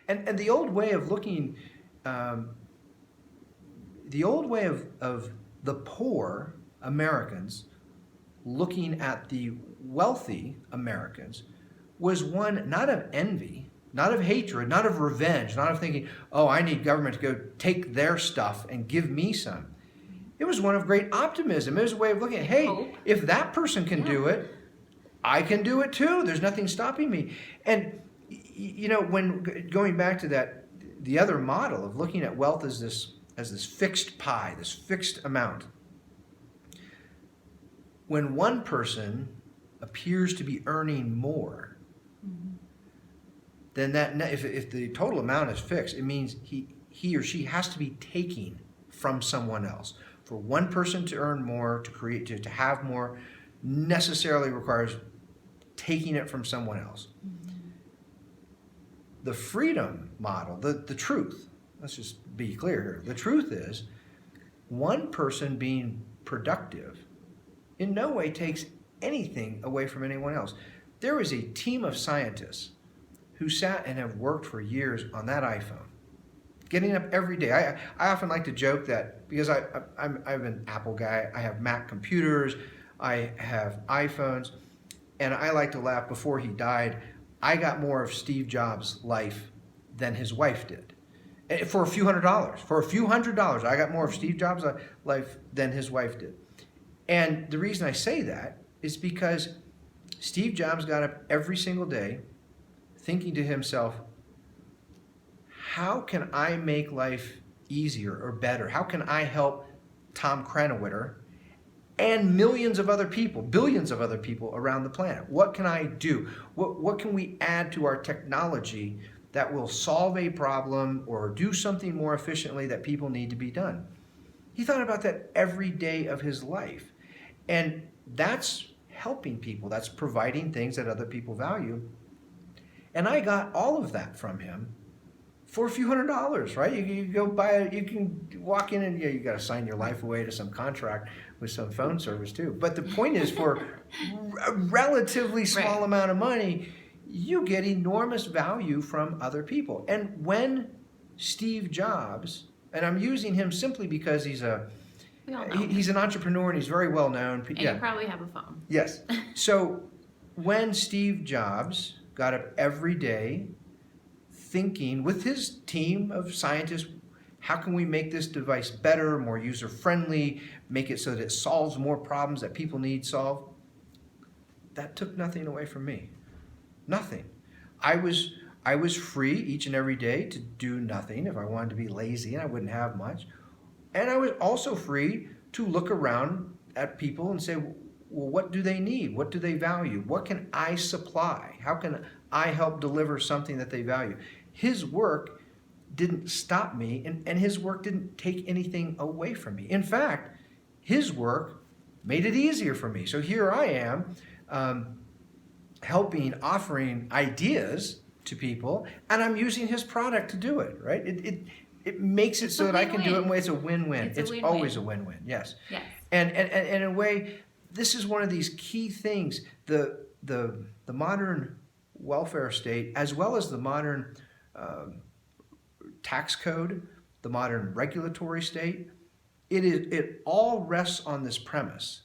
And the old way of looking, um, the old way of the poor Americans looking at the wealthy Americans was one not of envy, not of hatred, not of revenge, not of thinking, oh, I need government to go take their stuff and give me some. It was one of great optimism. It was a way of looking at, hey, Hope. if that person can do it, I can do it too. There's nothing stopping me. And when going back to that, the other model of looking at wealth as this fixed pie, this fixed amount. When one person appears to be earning more, then if the total amount is fixed, it means he or she has to be taking from someone else. For one person to earn more, to have more, necessarily requires taking it from someone else. The freedom model, the truth, let's just be clear here. The truth is, one person being productive in no way takes anything away from anyone else. There is a team of scientists who sat and have worked for years on that iPhone, getting up every day. I often like to joke that because I'm an Apple guy, I have Mac computers, I have iPhones, and I like to laugh. Before he died, I got more of Steve Jobs' life than his wife did. For a few $100s. For a few $100s, I got more of Steve Jobs' life than his wife did. And the reason I say that is because Steve Jobs got up every single day thinking to himself, how can I make life easier or better? How can I help Tom Krannawitter and millions of other people, billions of other people around the planet? What can I do? What can we add to our technology that will solve a problem or do something more efficiently that people need to be done? He thought about that every day of his life. And that's helping people. That's providing things that other people value. And I got all of that from him for a few $100s, right? You go buy you can walk in and you got to sign your life away to some contract with some phone service too. But the point is, for a relatively small amount of money, you get enormous value from other people. And when Steve Jobs, and I'm using him simply because he's an entrepreneur and he's very well known. And you probably have a phone. Yes. So when Steve Jobs got up every day thinking with his team of scientists, how can we make this device better, more user-friendly, make it so that it solves more problems that people need solved, that took nothing away from me. Nothing. I was free each and every day to do nothing if I wanted to be lazy and I wouldn't have much. And I was also free to look around at people and say, well, what do they need? What do they value? What can I supply? How can I help deliver something that they value? His work didn't stop me, and his work didn't take anything away from me. In fact, his work made it easier for me. So here I am, offering ideas to people, and I'm using his product to do it, right? It makes it so that I can do it in a way it's a win-win. It's always a win-win, yes. Yes. And in a way, this is one of these key things. The modern welfare state, as well as the modern tax code, the modern regulatory state, it all rests on this premise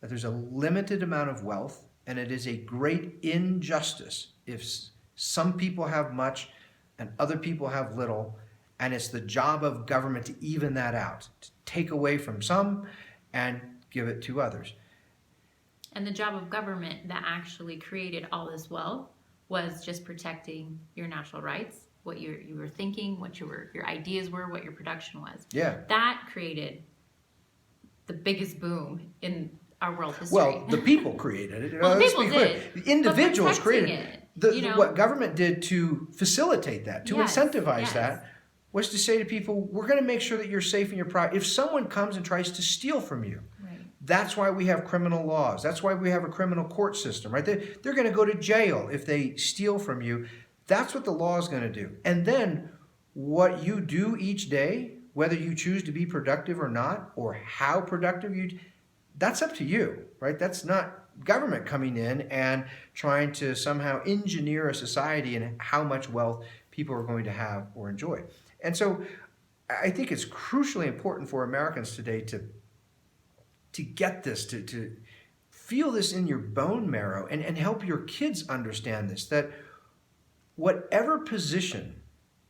that there's a limited amount of wealth, and it is a great injustice if some people have much and other people have little, and it's the job of government to even that out, to take away from some and give it to others. And the job of government that actually created all this wealth was just protecting your natural rights, what you were thinking, what your ideas were, what your production was. Yeah. That created the biggest boom in our world history. Well, the people created it. Well, people did. The individuals created it. What government did to facilitate that, to incentivize that, was to say to people, we're going to make sure that you're safe in your property. If someone comes and tries to steal from you, that's why we have criminal laws. That's why we have a criminal court system, right? They're going to go to jail if they steal from you. That's what the law is going to do. And then what you do each day, whether you choose to be productive or not, or how productive that's up to you, right? That's not government coming in and trying to somehow engineer a society and how much wealth people are going to have or enjoy. And so I think it's crucially important for Americans today to get this, to feel this in your bone marrow and help your kids understand this, that whatever position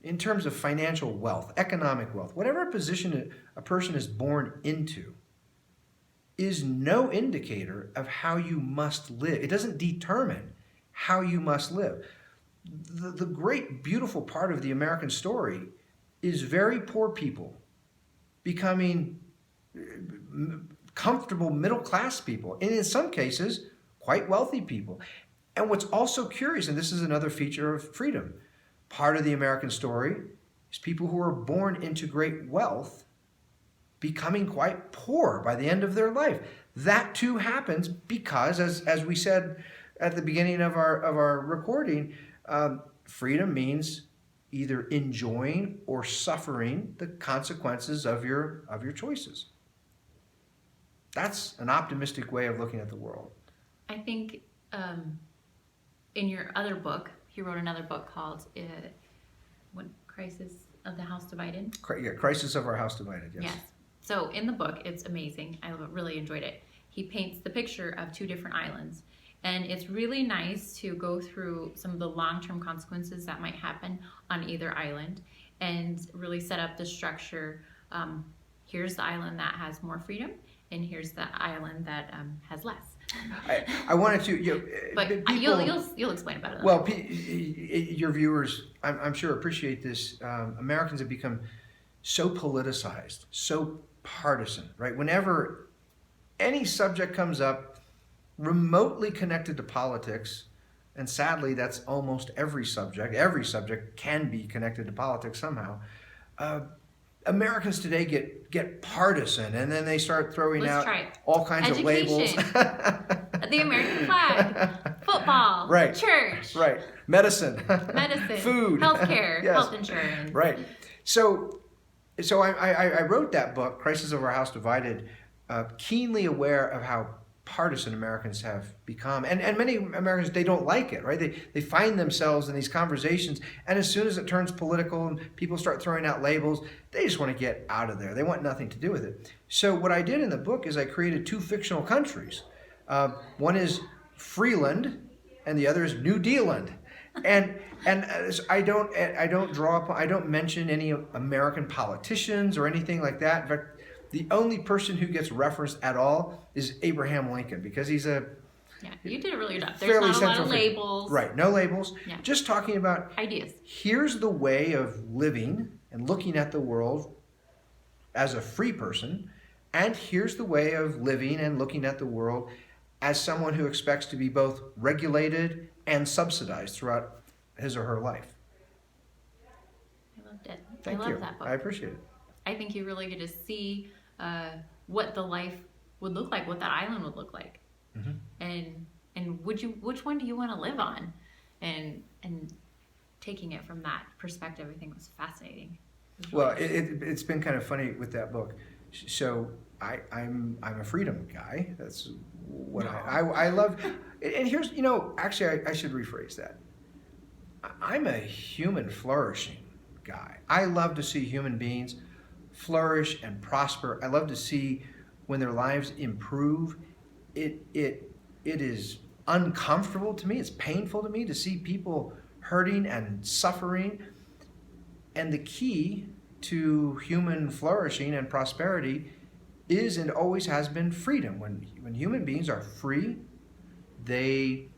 in terms of financial wealth, economic wealth, whatever position a person is born into is no indicator of how you must live. It doesn't determine how you must live. The great, beautiful part of the American story is very poor people becoming comfortable middle-class people, and in some cases, quite wealthy people. And what's also curious, and this is another feature of freedom, part of the American story is people who are born into great wealth becoming quite poor by the end of their life. That too happens because, as we said at the beginning of our recording, freedom means either enjoying or suffering the consequences of your choices. That's an optimistic way of looking at the world. I think in your other book, you wrote another book called what, Crisis of the House Divided? Crisis of Our House Divided, yes. Yes. So in the book, it's amazing. I really enjoyed it. He paints the picture of two different islands. And it's really nice to go through some of the long-term consequences that might happen on either island and really set up the structure. Here's the island that has more freedom, and here's the island that has less. I wanted to, but people, you'll explain about it. Well, your viewers, I'm sure appreciate this. Americans have become so politicized, so partisan, right? Whenever any subject comes up remotely connected to politics, and sadly that's almost every subject can be connected to politics somehow. Americans today get partisan, and then they start throwing out all kinds of labels. The American flag, football, right, church, right, medicine, food, healthcare, yes. health insurance, right. So I wrote that book, Crisis of Our House Divided, keenly aware of how partisan Americans have become, and many Americans, they don't like it, right? They find themselves in these conversations, and as soon as it turns political and people start throwing out labels, they just want to get out of there. They want nothing to do with it. So what I did in the book is I created two fictional countries. One is Freeland, and the other is New Dealand. And I don't mention any American politicians or anything like that. In fact, the only person who gets referenced at all is Abraham Lincoln, because he's a you did a really good job. There's not a lot of labels. Right, no labels. Yeah. Just talking about ideas. Here's the way of living and looking at the world as a free person, and here's the way of living and looking at the world as someone who expects to be both regulated and subsidized throughout his or her life. I loved it. Thank you. I love that book. I appreciate it. I think you really get to see what the life would look like, what that island would look like, and which one do you want to live on, and taking it from that perspective, I think was fascinating. Well, it's been kind of funny with that book. So I'm a freedom guy. That's what I love. And here's, actually I should rephrase that. I'm a human flourishing guy. I love to see human beings flourish and prosper. I love to see when their lives improve. It is uncomfortable to me. It's painful to me to see people hurting and suffering. And the key to human flourishing and prosperity is and always has been freedom. When human beings are free, they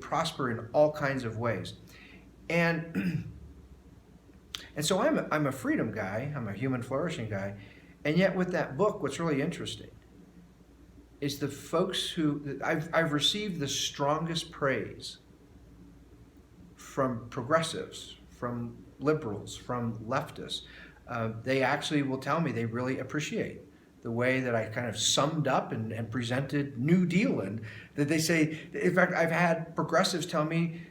prosper in all kinds of ways. And so I'm a freedom guy, I'm a human flourishing guy, and yet with that book, what's really interesting is the folks who, I've received the strongest praise from progressives, from liberals, from leftists. They actually will tell me they really appreciate the way that I kind of summed up and presented New Dealand, that they say, in fact, I've had progressives tell me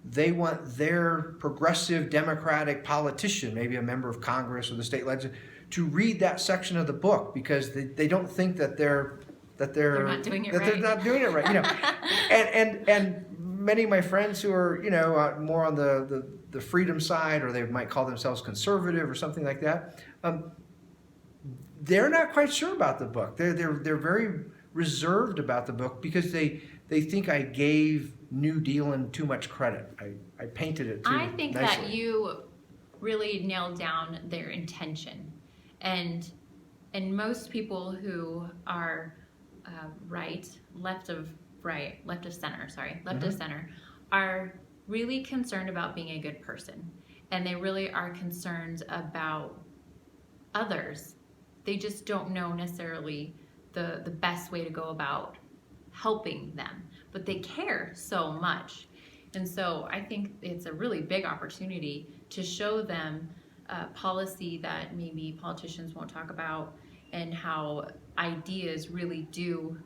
they want their progressive Democratic politician, maybe a member of Congress or the state legislature, to read that section of the book because they don't think that they're not doing it right. They're not doing it right. And many of my friends who are, more on the freedom side, or they might call themselves conservative or something like that, they're not quite sure about the book. They're very reserved about the book because they think I gave New Dealand too much credit. I painted it too I think nicely. that you really nailed down their intention, and most people who are left of center, are really concerned about being a good person, and they really are concerned about others. They just don't know necessarily the best way to go about helping them, but they care so much. And so I think it's a really big opportunity to show them policy that maybe politicians won't talk about, and how ideas really do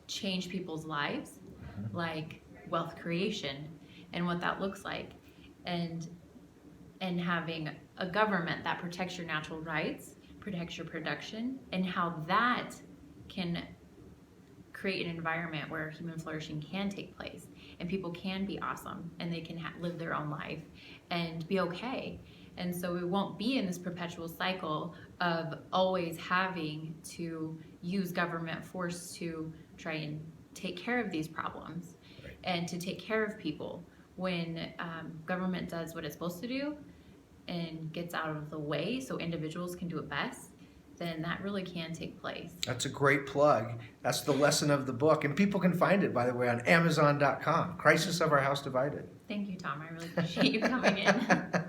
change people's lives, like wealth creation and what that looks like, and having a government that protects your natural rights, protects your production, and how that can create an environment where human flourishing can take place and people can be awesome and they can live their own life and be okay. And so we won't be in this perpetual cycle of always having to use government force to try and take care of these problems, Right. and to take care of people. When government does what it's supposed to do and gets out of the way so individuals can do it best, then that really can take place. That's a great plug. That's the lesson of the book. And people can find it, by the way, on Amazon.com. Crisis of Our House Divided. Thank you, Tom. I really appreciate you coming in.